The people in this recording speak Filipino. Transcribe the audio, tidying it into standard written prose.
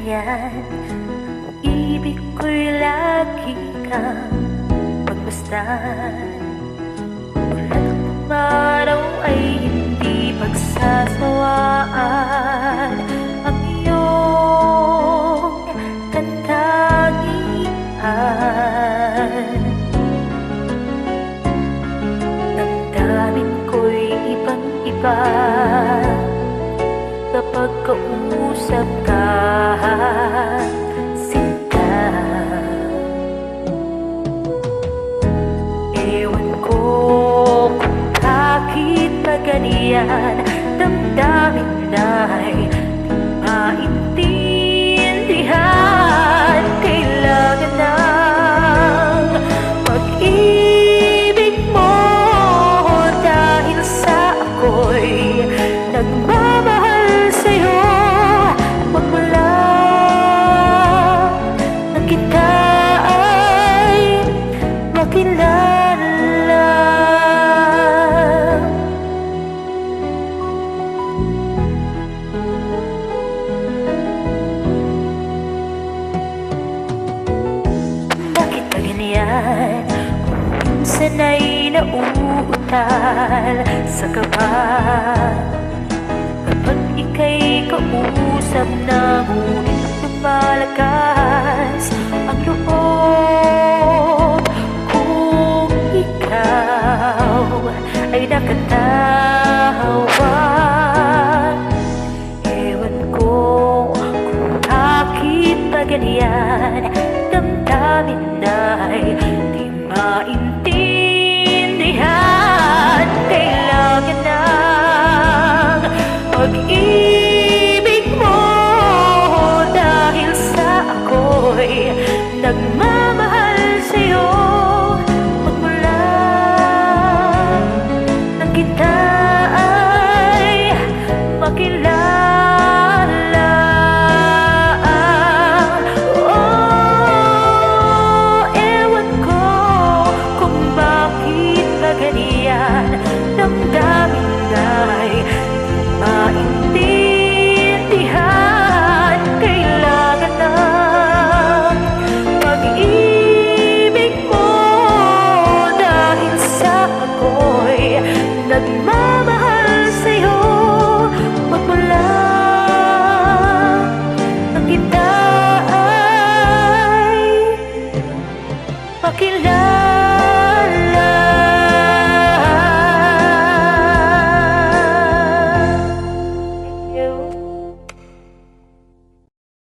ganyan. Ang ibig ko'y lagi kang pagmasdan. Ulan at araw ay hindi pagsasawaan. Ang iyong katangian. Damdamin ko'y ibang-iba kapag kausap ka, sinta. Ewan ko kung bakit na ganyan. Damdamin na'y di maintindihan. Kailangan ng pag-ibig mo, dahil sa ako'y nagmamahal sa'yo. Magmula nang kita ay makilala. Bakit ba ganyan? Kung minsan ay nauutal sa kaba, kapag ika'y kausap na ngunit lumalakas ang loob, kung ikaw ay nakatawa. Ewan ko kung bakit ba ganyan. Damdamin na'y di maintindihan. Kailangan ng pag-ibig mo, dahil sa ako'y nagmamahal sa'yo. Magmula nang kita ay makilala. Ewan ko kung bakit ba ganyan. Damdamin na'y maintindihan. Kailangan ng pag-ibig mo, dahil sa ako'y nagmamahal sa'yo. Magmula nang kita ay makilala.